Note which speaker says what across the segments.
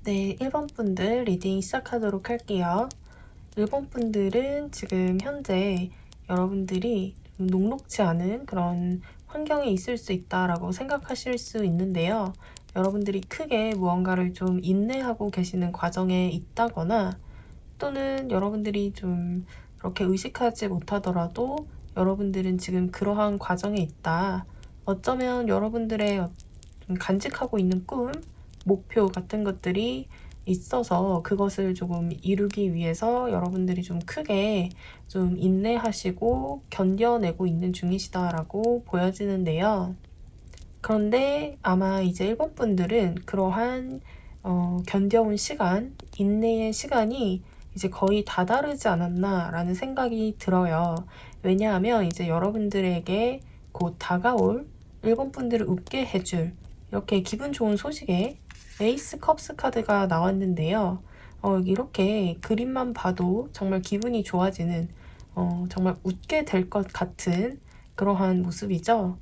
Speaker 1: 네, 1번 분들 리딩 시작하도록 할게요. 1번 분들은 지금 현재 여러분들이 좀 녹록지 않은 그런 환경에 있을 수 있다라고 생각하실 수 있는데요. 여러분들이 크게 무언가를 좀 인내하고 계시는 과정에 있다거나 또는 여러분들이 좀 그렇게 의식하지 못하더라도 여러분들은 지금 그러한 과정에 있다. 어쩌면 여러분들의 좀 간직하고 있는 꿈, 목표 같은 것들이 있어서 그것을 조금 이루기 위해서 여러분들이 좀 크게 좀 인내하시고 견뎌내고 있는 중이시다라고 보여지는데요. 그런데 아마 이제 1번 분들은 그러한 견뎌온 시간, 인내의 시간이 이제 거의 다다르지 않았나라는 생각이 들어요. 왜냐하면 이제 여러분들에게 곧 다가올 1번 분들을 웃게 해줄 이렇게 기분 좋은 소식에 에이스 컵스 카드가 나왔는데요. 이렇게 그림만 봐도 정말 기분이 좋아지는 정말 웃게 될 것 같은 그러한 모습이죠.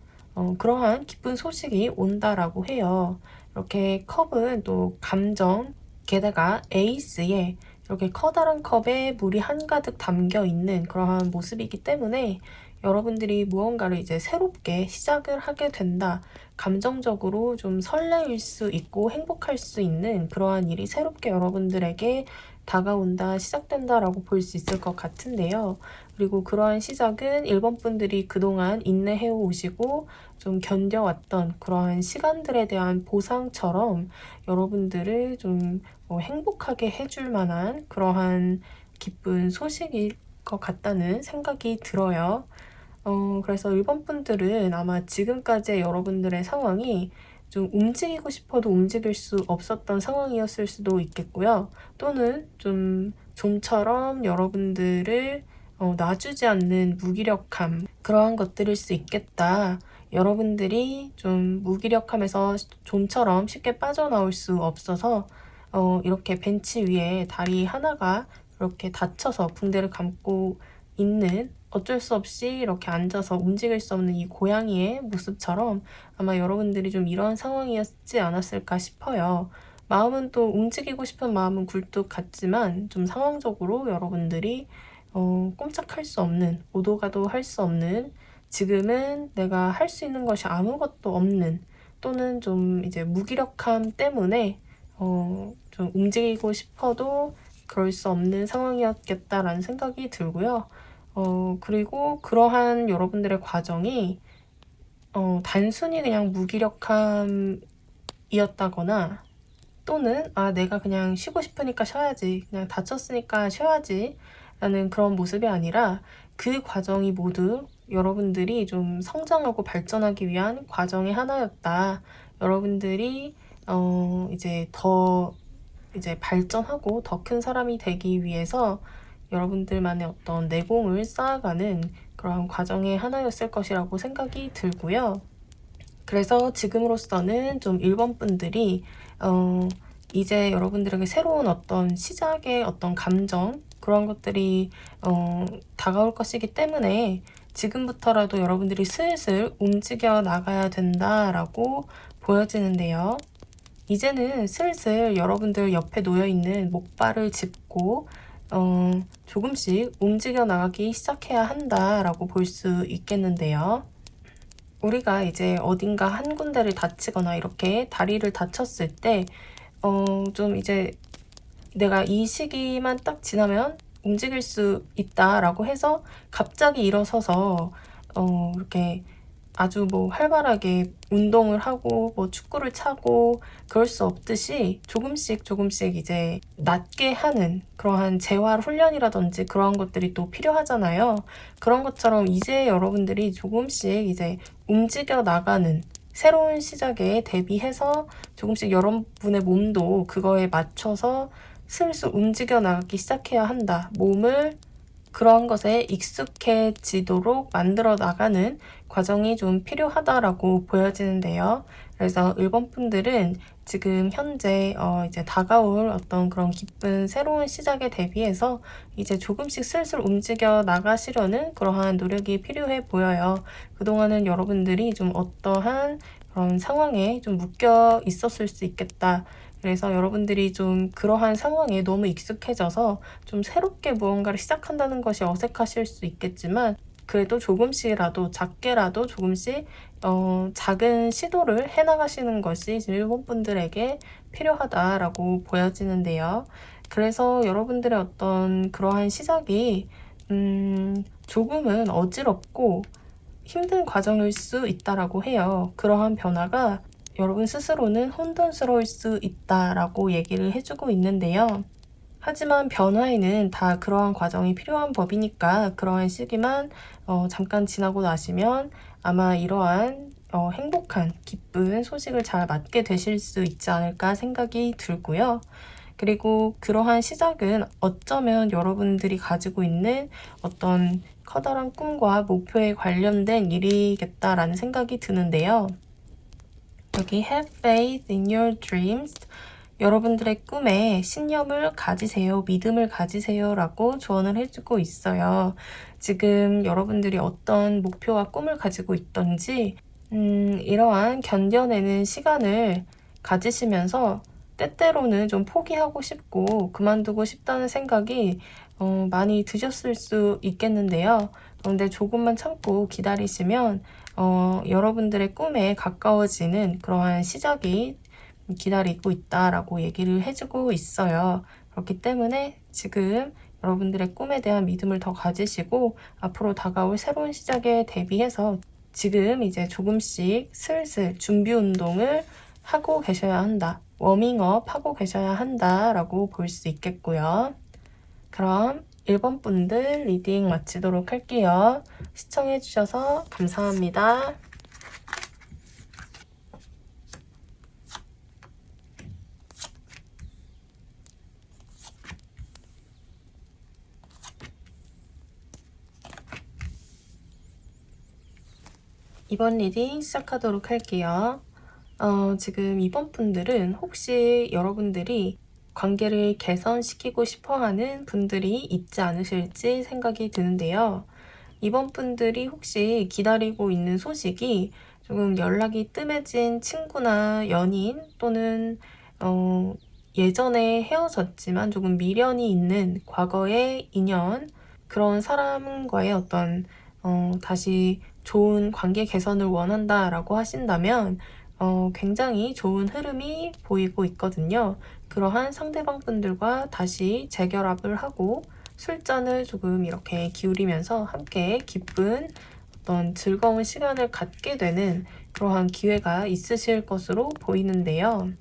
Speaker 1: 그러한 기쁜 소식이 온다라고 해요. 이렇게 컵은 또 감정, 게다가 에이스에 이렇게 커다란 컵에 물이 한가득 담겨 있는 그러한 모습이기 때문에 여러분들이 무언가를 이제 새롭게 시작을 하게 된다. 감정적으로 좀 설레일 수 있고 행복할 수 있는 그러한 일이 새롭게 여러분들에게 다가온다, 시작된다라고 볼 수 있을 것 같은데요. 그리고 그러한 시작은 1번 분들이 그동안 인내해 오시고 좀 견뎌왔던 그러한 시간들에 대한 보상처럼 여러분들을 좀 행복하게 해줄 만한 그러한 기쁜 소식일 것 같다는 생각이 들어요. 그래서 1번 분들은 아마 지금까지의 여러분들의 상황이 좀 움직이고 싶어도 움직일 수 없었던 상황이었을 수도 있겠고요. 또는 좀처럼 여러분들을 놔주지 않는 무기력함, 그러한 것들일 수 있겠다. 여러분들이 좀 무기력함에서 좀처럼 쉽게 빠져나올 수 없어서 이렇게 벤치 위에 다리 하나가 이렇게 닫혀서 붕대를 감고 있는 어쩔 수 없이 이렇게 앉아서 움직일 수 없는 이 고양이의 모습처럼 아마 여러분들이 좀 이런 상황이었지 않았을까 싶어요. 마음은 또 움직이고 싶은 마음은 굴뚝 같지만 좀 상황적으로 여러분들이 꼼짝할 수 없는, 오도 가도 할 수 없는, 지금은 내가 할 수 있는 것이 아무것도 없는, 또는 좀 이제 무기력함 때문에 좀 움직이고 싶어도 그럴 수 없는 상황이었겠다라는 생각이 들고요. 그리고 그러한 여러분들의 과정이 단순히 그냥 무기력함이었다거나 또는 내가 그냥 쉬고 싶으니까 쉬어야지, 그냥 다쳤으니까 쉬어야지 라는 그런 모습이 아니라 그 과정이 모두 여러분들이 좀 성장하고 발전하기 위한 과정의 하나였다. 여러분들이 이제 발전하고 더 큰 사람이 되기 위해서 여러분들만의 어떤 내공을 쌓아가는 그런 과정의 하나였을 것이라고 생각이 들고요. 그래서 지금으로서는 좀 1번 분들이 이제 여러분들에게 새로운 어떤 시작의 어떤 감정 그런 것들이 다가올 것이기 때문에 지금부터라도 여러분들이 슬슬 움직여 나가야 된다라고 보여지는데요. 이제는 슬슬 여러분들 옆에 놓여있는 목발을 짚고 조금씩 움직여 나가기 시작해야 한다라고 볼 수 있겠는데요. 우리가 이제 어딘가 한 군데를 다치거나 이렇게 다리를 다쳤을 때 좀 이제 내가 이 시기만 딱 지나면 움직일 수 있다라고 해서 갑자기 일어서서 이렇게 아주 활발하게 운동을 하고 축구를 차고 그럴 수 없듯이 조금씩 이제 낫게 하는 그러한 재활 훈련이라든지 그런 것들이 또 필요하잖아요. 그런 것처럼 이제 여러분들이 조금씩 이제 움직여 나가는 새로운 시작에 대비해서 조금씩 여러분의 몸도 그거에 맞춰서 슬슬 움직여 나가기 시작해야 한다. 몸을 그런 것에 익숙해지도록 만들어 나가는 과정이 좀 필요하다라고 보여지는데요. 그래서 1번 분들은 지금 현재 이제 다가올 어떤 그런 기쁜 새로운 시작에 대비해서 이제 조금씩 슬슬 움직여 나가시려는 그러한 노력이 필요해 보여요. 그동안은 여러분들이 좀 어떠한 그런 상황에 좀 묶여 있었을 수 있겠다. 그래서 여러분들이 좀 그러한 상황에 너무 익숙해져서 좀 새롭게 무언가를 시작한다는 것이 어색하실 수 있겠지만 그래도 조금씩이라도 작게라도 조금씩 작은 시도를 해나가시는 것이 일본 분들에게 필요하다라고 보여지는데요. 그래서 여러분들의 어떤 그러한 시작이 조금은 어지럽고 힘든 과정일 수 있다라고 해요. 그러한 변화가 여러분 스스로는 혼돈스러울 수 있다라고 얘기를 해주고 있는데요. 하지만 변화에는 다 그러한 과정이 필요한 법이니까 그러한 시기만 잠깐 지나고 나시면 아마 이러한 행복한 기쁜 소식을 잘 맞게 되실 수 있지 않을까 생각이 들고요. 그리고 그러한 시작은 어쩌면 여러분들이 가지고 있는 어떤 커다란 꿈과 목표에 관련된 일이겠다라는 생각이 드는데요. 여기 have faith in your dreams. 여러분들의 꿈에 신념을 가지세요, 믿음을 가지세요 라고 조언을 해주고 있어요. 지금 여러분들이 어떤 목표와 꿈을 가지고 있던지 이러한 견뎌내는 시간을 가지시면서 때때로는 좀 포기하고 싶고 그만두고 싶다는 생각이 많이 드셨을 수 있겠는데요. 그런데 조금만 참고 기다리시면 여러분들의 꿈에 가까워지는 그러한 시작이 기다리고 있다라고 얘기를 해주고 있어요. 그렇기 때문에 지금 여러분들의 꿈에 대한 믿음을 더 가지시고 앞으로 다가올 새로운 시작에 대비해서 지금 이제 조금씩 슬슬 준비 운동을 하고 계셔야 한다. 워밍업 하고 계셔야 한다라고 볼 수 있겠고요. 그럼 1번 분들 리딩 마치도록 할게요. 시청해주셔서 감사합니다. 이번 리딩 시작하도록 할게요. 지금 이번 분들은 혹시 여러분들이 관계를 개선시키고 싶어하는 분들이 있지 않으실지 생각이 드는데요. 이번 분들이 혹시 기다리고 있는 소식이 조금 연락이 뜸해진 친구나 연인 또는 예전에 헤어졌지만 조금 미련이 있는 과거의 인연 그런 사람과의 어떤 다시 좋은 관계 개선을 원한다라고 하신다면 굉장히 좋은 흐름이 보이고 있거든요. 그러한 상대방 분들과 다시 재결합을 하고 술잔을 조금 이렇게 기울이면서 함께 기쁜 어떤 즐거운 시간을 갖게 되는 그러한 기회가 있으실 것으로 보이는데요.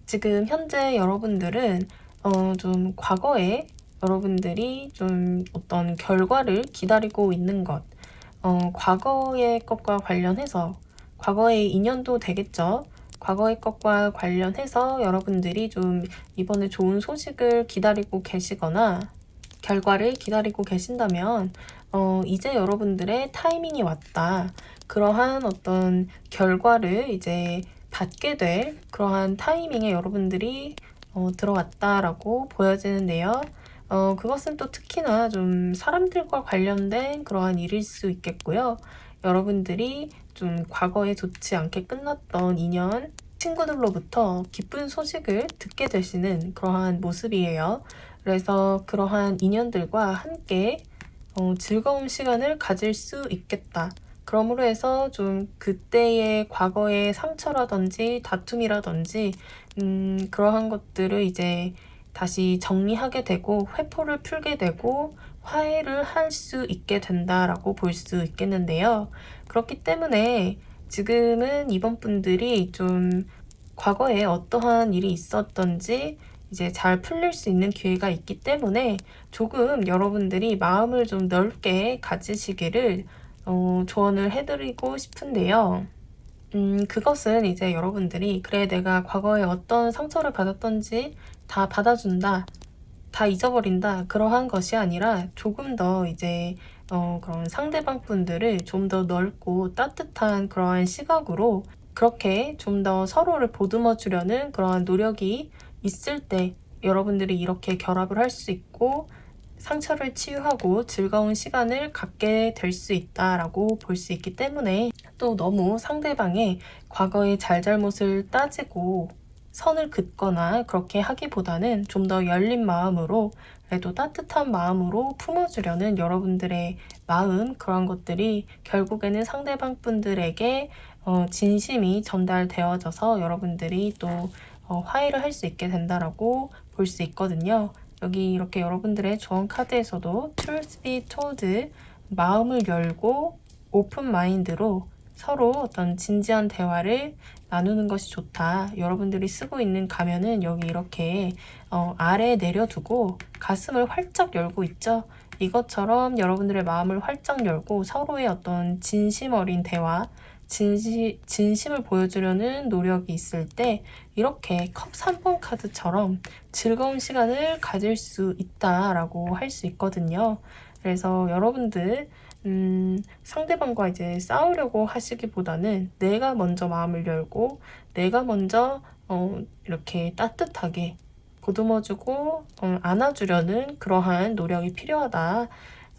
Speaker 1: 지금 현재 여러분들은 좀 과거에 여러분들이 좀 어떤 결과를 기다리고 있는 것, 과거의 것과 관련해서 과거의 인연도 되겠죠. 과거의 것과 관련해서 여러분들이 좀 이번에 좋은 소식을 기다리고 계시거나 결과를 기다리고 계신다면 이제 여러분들의 타이밍이 왔다. 그러한 어떤 결과를 이제 받게 될 그러한 타이밍에 여러분들이 들어왔다라고 보여지는데요. 그것은 또 특히나 좀 사람들과 관련된 그러한 일일 수 있겠고요. 여러분들이 좀 과거에 좋지 않게 끝났던 인연, 친구들로부터 기쁜 소식을 듣게 되시는 그러한 모습이에요. 그래서 그러한 인연들과 함께 즐거운 시간을 가질 수 있겠다. 그러므로 해서 좀 그때의 과거의 상처라든지 다툼이라든지 그러한 것들을 이제 다시 정리하게 되고 회포를 풀게 되고 화해를 할 수 있게 된다라고 볼 수 있겠는데요. 그렇기 때문에 지금은 이번 분들이 좀 과거에 어떠한 일이 있었던지 이제 잘 풀릴 수 있는 기회가 있기 때문에 조금 여러분들이 마음을 좀 넓게 가지시기를 조언을 해드리고 싶은데요. 그것은 이제 여러분들이 그래 내가 과거에 어떤 상처를 받았던지 다 받아준다. 다 잊어버린다. 그러한 것이 아니라 조금 더 이제 그런 상대방 분들을 좀 더 넓고 따뜻한 그러한 시각으로 그렇게 좀 더 서로를 보듬어 주려는 그러한 노력이 있을 때 여러분들이 이렇게 결합을 할 수 있고 상처를 치유하고 즐거운 시간을 갖게 될 수 있다라고 볼 수 있기 때문에 또 너무 상대방의 과거의 잘잘못을 따지고 선을 긋거나 그렇게 하기보다는 좀 더 열린 마음으로 그래도 따뜻한 마음으로 품어주려는 여러분들의 마음, 그런 것들이 결국에는 상대방 분들에게 진심이 전달되어져서 여러분들이 또 화해를 할 수 있게 된다라고 볼 수 있거든요. 여기 이렇게 여러분들의 조언 카드에서도 Truth be told, 마음을 열고 오픈 마인드로 서로 어떤 진지한 대화를 나누는 것이 좋다. 여러분들이 쓰고 있는 가면은 여기 이렇게 아래에 내려두고 가슴을 활짝 열고 있죠. 이것처럼 여러분들의 마음을 활짝 열고 서로의 어떤 진심 어린 대화, 진심을 보여주려는 노력이 있을 때 이렇게 컵 3번 카드처럼 즐거운 시간을 가질 수 있다라고 할 수 있거든요. 그래서 여러분들 상대방과 이제 싸우려고 하시기보다는 내가 먼저 마음을 열고 내가 먼저 이렇게 따뜻하게 보듬어주고 안아주려는 그러한 노력이 필요하다.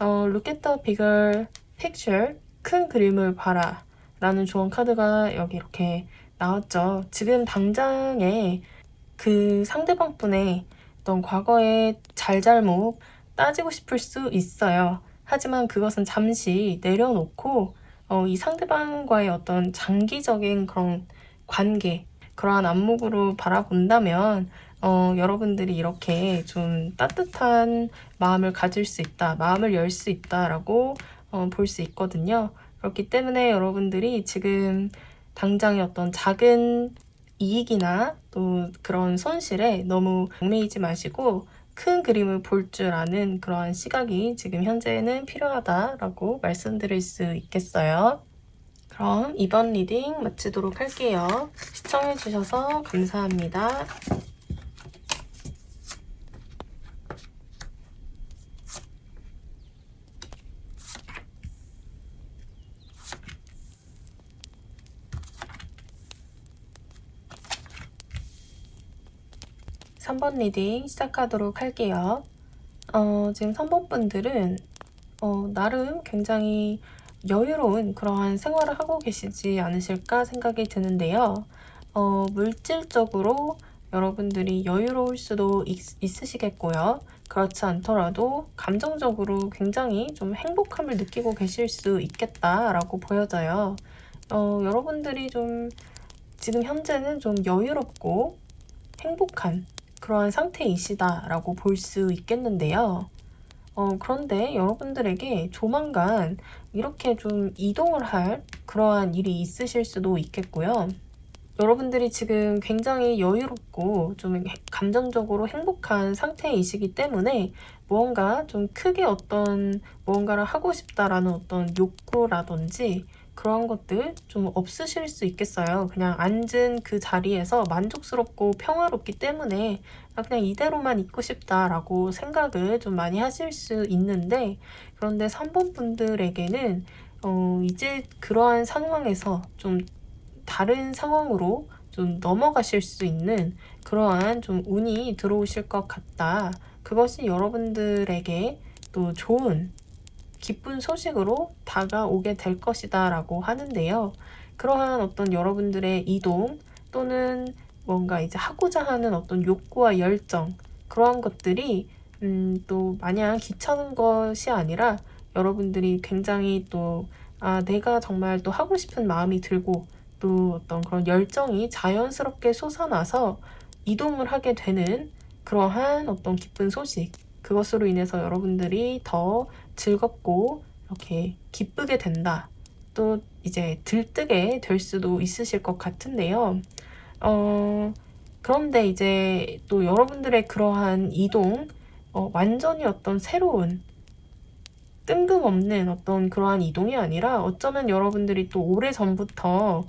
Speaker 1: Look at the bigger picture. 큰 그림을 봐라. 라는 조언 카드가 여기 이렇게 나왔죠. 지금 당장에 그 상대방 분의 어떤 과거의 잘잘못 따지고 싶을 수 있어요. 하지만 그것은 잠시 내려놓고 이 상대방과의 어떤 장기적인 그런 관계, 그러한 안목으로 바라본다면 여러분들이 이렇게 좀 따뜻한 마음을 가질 수 있다, 마음을 열 수 있다라고 볼 수 있거든요. 그렇기 때문에 여러분들이 지금 당장의 어떤 작은 이익이나 또 그런 손실에 너무 얽매이지 마시고 큰 그림을 볼 줄 아는 그러한 시각이 지금 현재는 필요하다라고 말씀드릴 수 있겠어요. 그럼 이번 리딩 마치도록 할게요. 시청해주셔서 감사합니다. 3번 리딩 시작하도록 할게요. 지금 3번 분들은 나름 굉장히 여유로운 그러한 생활을 하고 계시지 않으실까 생각이 드는데요. 물질적으로 여러분들이 여유로울 수도 있으시겠고요. 그렇지 않더라도 감정적으로 굉장히 좀 행복함을 느끼고 계실 수 있겠다라고 보여져요. 여러분들이 좀 지금 현재는 좀 여유롭고 행복한 그러한 상태이시다라고 볼 수 있겠는데요. 그런데 여러분들에게 조만간 이렇게 좀 이동을 할 그러한 일이 있으실 수도 있겠고요. 여러분들이 지금 굉장히 여유롭고 좀 감정적으로 행복한 상태이시기 때문에 무언가 좀 크게 어떤 무언가를 하고 싶다라는 어떤 욕구라든지 그런 것들 좀 없으실 수 있겠어요. 그냥 앉은 그 자리에서 만족스럽고 평화롭기 때문에 그냥 이대로만 있고 싶다라고 생각을 좀 많이 하실 수 있는데, 그런데 3번 분들에게는 이제 그러한 상황에서 좀 다른 상황으로 좀 넘어가실 수 있는 그러한 좀 운이 들어오실 것 같다. 그것이 여러분들에게 또 좋은 기쁜 소식으로 다가오게 될 것이다 라고 하는데요. 그러한 어떤 여러분들의 이동 또는 뭔가 이제 하고자 하는 어떤 욕구와 열정, 그러한 것들이 또 마냥 귀찮은 것이 아니라 여러분들이 굉장히 또 내가 정말 또 하고 싶은 마음이 들고 또 어떤 그런 열정이 자연스럽게 솟아나서 이동을 하게 되는 그러한 어떤 기쁜 소식, 그것으로 인해서 여러분들이 더 즐겁고 이렇게 기쁘게 된다. 또 이제 들뜨게 될 수도 있으실 것 같은데요. 그런데 이제 또 여러분들의 그러한 이동, 완전히 어떤 새로운 뜬금없는 어떤 그러한 이동이 아니라 어쩌면 여러분들이 또 오래전부터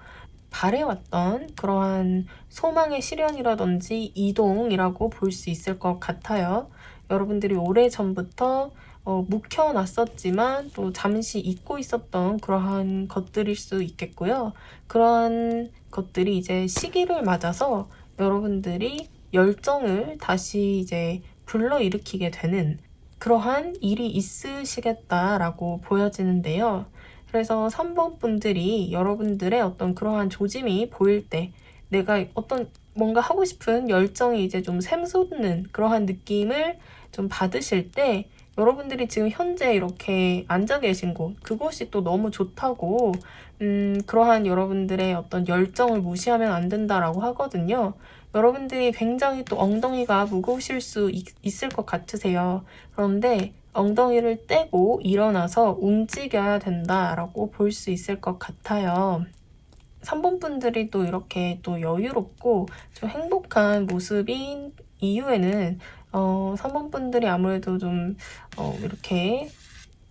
Speaker 1: 바래왔던 그러한 소망의 실현이라든지 이동이라고 볼 수 있을 것 같아요. 여러분들이 오래전부터 묵혀놨었지만 또 잠시 잊고 있었던 그러한 것들일 수 있겠고요. 그러한 것들이 이제 시기를 맞아서 여러분들이 열정을 다시 이제 불러일으키게 되는 그러한 일이 있으시겠다라고 보여지는데요. 그래서 3번 분들이 여러분들의 어떤 그러한 조짐이 보일 때 내가 어떤 뭔가 하고 싶은 열정이 이제 좀 샘솟는 그러한 느낌을 좀 받으실 때 여러분들이 지금 현재 이렇게 앉아 계신 곳, 그곳이 또 너무 좋다고, 그러한 여러분들의 어떤 열정을 무시하면 안 된다라고 하거든요. 여러분들이 굉장히 또 엉덩이가 무거우실 수 있을 것 같으세요. 그런데 엉덩이를 떼고 일어나서 움직여야 된다라고 볼 수 있을 것 같아요. 3번 분들이 또 이렇게 또 여유롭고 좀 행복한 모습인 이유에는 3번 분들이 아무래도 좀 이렇게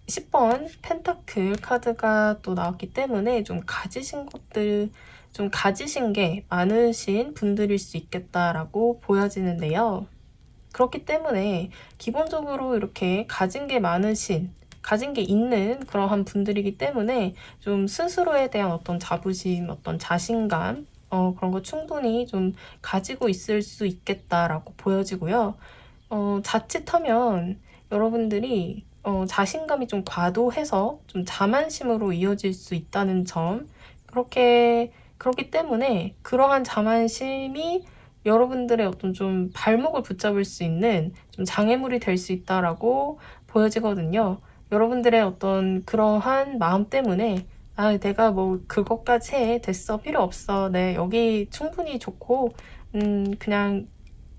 Speaker 1: 10번 펜타클 카드가 또 나왔기 때문에 좀 가지신 것들, 좀 가지신 게 많으신 분들일 수 있겠다라고 보여지는데요. 그렇기 때문에 기본적으로 이렇게 가진 게 많으신, 가진 게 있는 그러한 분들이기 때문에 좀 스스로에 대한 어떤 자부심, 어떤 자신감, 그런 거 충분히 좀 가지고 있을 수 있겠다라고 보여지고요. 자칫하면 여러분들이 자신감이 좀 과도해서 좀 자만심으로 이어질 수 있다는 점, 그렇기 때문에 그러한 자만심이 여러분들의 어떤 좀 발목을 붙잡을 수 있는 좀 장애물이 될 수 있다라고 보여지거든요. 여러분들의 어떤 그러한 마음 때문에 내가 뭐 그것까지 해. 됐어. 필요 없어. 네, 여기 충분히 좋고, 그냥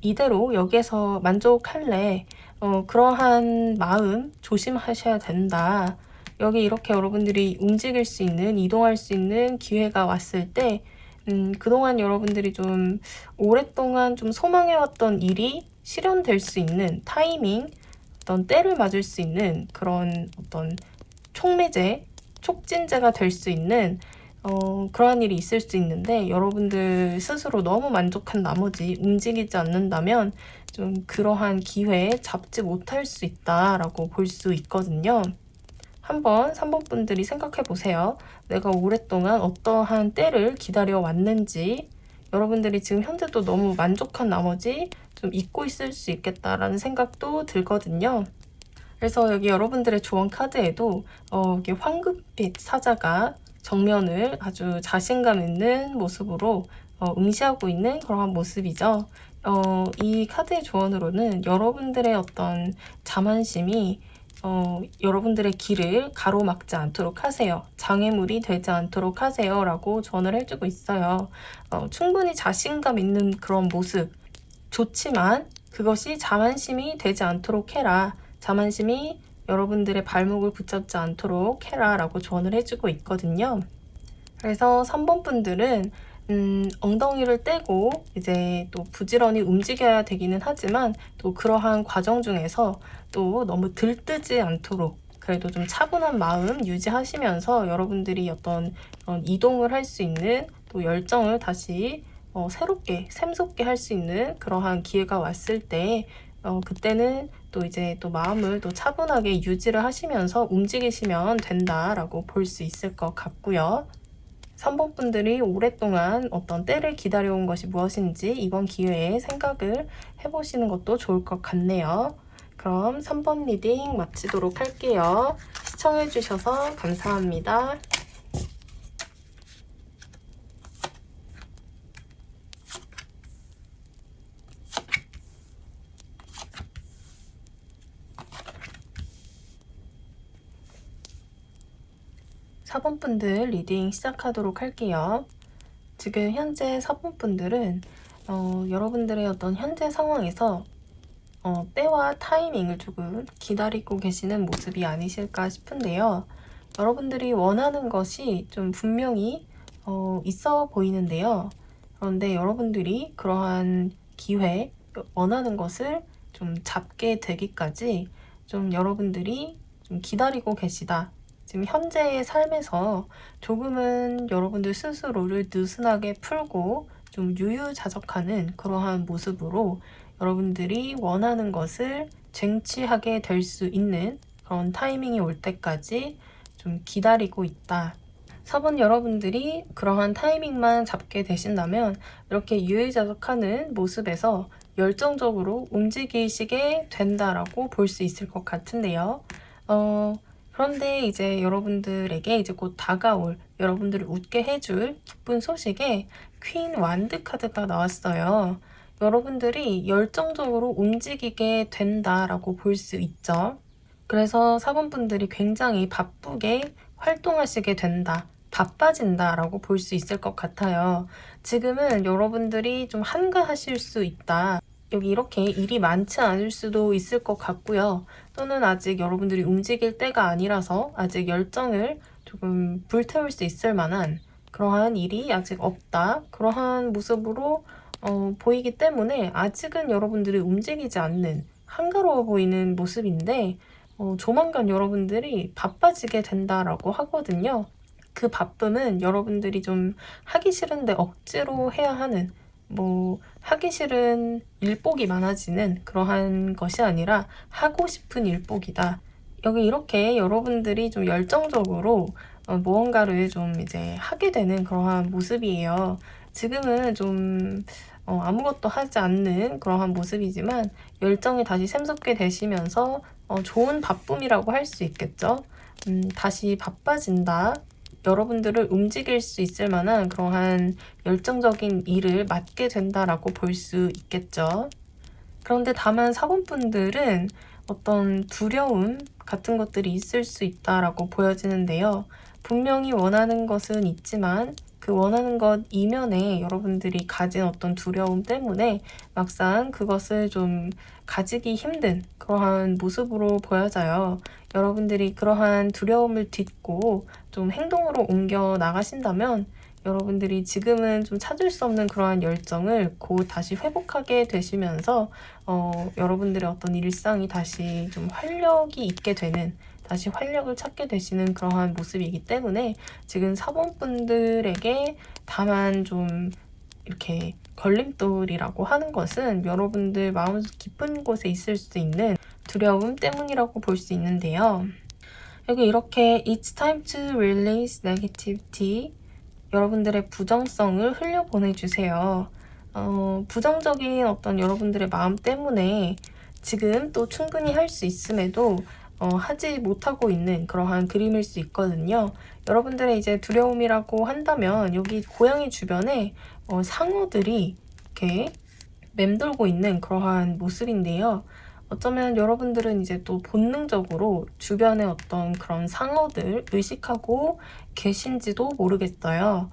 Speaker 1: 이대로 여기에서 만족할래. 그러한 마음 조심하셔야 된다. 여기 이렇게 여러분들이 움직일 수 있는, 이동할 수 있는 기회가 왔을 때, 그동안 여러분들이 좀 오랫동안 좀 소망해왔던 일이 실현될 수 있는 타이밍, 어떤 때를 맞을 수 있는 그런 어떤 촉매제, 촉진제가 될 수 있는 그러한 일이 있을 수 있는데 여러분들 스스로 너무 만족한 나머지 움직이지 않는다면 좀 그러한 기회에 잡지 못할 수 있다라고 볼 수 있거든요. 한번 3번 분들이 생각해 보세요. 내가 오랫동안 어떠한 때를 기다려 왔는지 여러분들이 지금 현재도 너무 만족한 나머지 좀 잊고 있을 수 있겠다라는 생각도 들거든요. 그래서 여기 여러분들의 조언 카드에도 이게 황금빛 사자가 정면을 아주 자신감 있는 모습으로 응시하고 있는 그러한 모습이죠. 이 카드의 조언으로는 여러분들의 어떤 자만심이 여러분들의 길을 가로막지 않도록 하세요. 장애물이 되지 않도록 하세요. 라고 조언을 해주고 있어요. 충분히 자신감 있는 그런 모습 좋지만 그것이 자만심이 되지 않도록 해라. 자만심이 여러분들의 발목을 붙잡지 않도록 해라 라고 조언을 해주고 있거든요. 그래서 3번 분들은 엉덩이를 떼고 이제 또 부지런히 움직여야 되기는 하지만 또 그러한 과정 중에서 또 너무 들뜨지 않도록 그래도 좀 차분한 마음 유지하시면서 여러분들이 어떤 이동을 할 수 있는 또 열정을 다시 새롭게 샘솟게 할 수 있는 그러한 기회가 왔을 때 그때는 또 이제 또 마음을 또 차분하게 유지를 하시면서 움직이시면 된다라고 볼 수 있을 것 같고요. 3번 분들이 오랫동안 어떤 때를 기다려온 것이 무엇인지 이번 기회에 생각을 해보시는 것도 좋을 것 같네요. 그럼 3번 리딩 마치도록 할게요. 시청해주셔서 감사합니다. 4번 분들 리딩 시작하도록 할게요. 지금 현재 4번 분들은 여러분들의 어떤 현재 상황에서 때와 타이밍을 조금 기다리고 계시는 모습이 아니실까 싶은데요. 여러분들이 원하는 것이 좀 분명히 있어 보이는데요. 그런데 여러분들이 그러한 기회, 원하는 것을 좀 잡게 되기까지 좀 여러분들이 좀 기다리고 계시다. 지금 현재의 삶에서 조금은 여러분들 스스로를 느슨하게 풀고 좀 유유자적하는 그러한 모습으로 여러분들이 원하는 것을 쟁취하게 될 수 있는 그런 타이밍이 올 때까지 좀 기다리고 있다. 4번 여러분들이 그러한 타이밍만 잡게 되신다면 이렇게 유유자적하는 모습에서 열정적으로 움직이시게 된다라고 볼 수 있을 것 같은데요. 그런데 이제 여러분들에게 이제 곧 다가올 여러분들을 웃게 해줄 기쁜 소식에 퀸 완드 카드가 나왔어요. 여러분들이 열정적으로 움직이게 된다라고 볼 수 있죠. 그래서 사번분들이 굉장히 바쁘게 활동하시게 된다, 바빠진다 라고 볼 수 있을 것 같아요. 지금은 여러분들이 좀 한가하실 수 있다. 여기 이렇게 일이 많지 않을 수도 있을 것 같고요. 또는 아직 여러분들이 움직일 때가 아니라서 아직 열정을 조금 불태울 수 있을 만한 그러한 일이 아직 없다. 그러한 모습으로 보이기 때문에 아직은 여러분들이 움직이지 않는 한가로워 보이는 모습인데 조만간 여러분들이 바빠지게 된다라고 하거든요. 그 바쁨은 여러분들이 좀 하기 싫은데 억지로 해야 하는 하기 싫은 일복이 많아지는 그러한 것이 아니라 하고 싶은 일복이다. 여기 이렇게 여러분들이 좀 열정적으로 무언가를 좀 이제 하게 되는 그러한 모습이에요. 지금은 좀 아무것도 하지 않는 그러한 모습이지만 열정이 다시 샘솟게 되시면서 좋은 바쁨이라고 할 수 있겠죠. 다시 바빠진다. 여러분들을 움직일 수 있을 만한 그러한 열정적인 일을 맡게 된다라고 볼 수 있겠죠. 그런데 다만 사번분들은 어떤 두려움 같은 것들이 있을 수 있다라고 보여지는데요. 분명히 원하는 것은 있지만 그 원하는 것 이면에 여러분들이 가진 어떤 두려움 때문에 막상 그것을 좀 가지기 힘든 그러한 모습으로 보여져요. 여러분들이 그러한 두려움을 딛고 좀 행동으로 옮겨 나가신다면 여러분들이 지금은 좀 찾을 수 없는 그러한 열정을 곧 다시 회복하게 되시면서 여러분들의 어떤 일상이 다시 좀 활력이 있게 되는, 다시 활력을 찾게 되시는 그러한 모습이기 때문에 지금 사번분들에게 다만 좀 이렇게 걸림돌이라고 하는 것은 여러분들 마음 깊은 곳에 있을 수 있는 두려움 때문이라고 볼 수 있는데요. 여기 이렇게 It's time to release negativity, 여러분들의 부정성을 흘려보내주세요. 부정적인 어떤 여러분들의 마음 때문에 지금 또 충분히 할 수 있음에도 하지 못하고 있는 그러한 그림일 수 있거든요. 여러분들의 이제 두려움이라고 한다면 여기 고양이 주변에 상어들이 이렇게 맴돌고 있는 그러한 모습인데요. 어쩌면 여러분들은 이제 또 본능적으로 주변의 어떤 그런 상어들 의식하고 계신지도 모르겠어요.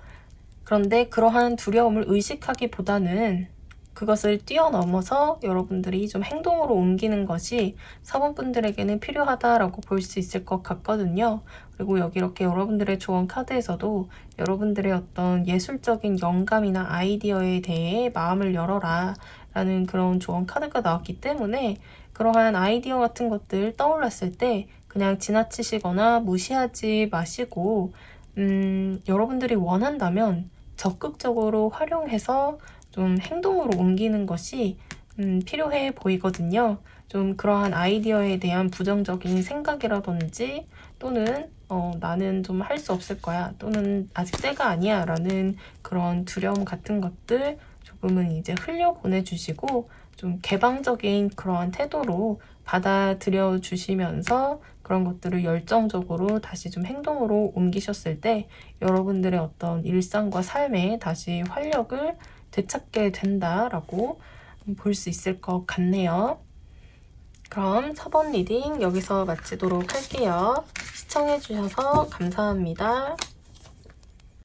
Speaker 1: 그런데 그러한 두려움을 의식하기보다는 그것을 뛰어넘어서 여러분들이 좀 행동으로 옮기는 것이 사번분들에게는 필요하다라고 볼 수 있을 것 같거든요. 그리고 여기 이렇게 여러분들의 조언 카드에서도 여러분들의 어떤 예술적인 영감이나 아이디어에 대해 마음을 열어라 라는 그런 조언 카드가 나왔기 때문에 그러한 아이디어 같은 것들 떠올랐을 때 그냥 지나치시거나 무시하지 마시고 여러분들이 원한다면 적극적으로 활용해서 좀 행동으로 옮기는 것이 필요해 보이거든요. 좀 그러한 아이디어에 대한 부정적인 생각이라든지 또는 나는 좀 할 수 없을 거야 또는 아직 때가 아니야 라는 그런 두려움 같은 것들 조금은 이제 흘려보내주시고 좀 개방적인 그러한 태도로 받아들여 주시면서 그런 것들을 열정적으로 다시 좀 행동으로 옮기셨을 때 여러분들의 어떤 일상과 삶에 다시 활력을 되찾게 된다라고 볼 수 있을 것 같네요. 그럼 4번 리딩 여기서 마치도록 할게요. 시청해주셔서 감사합니다.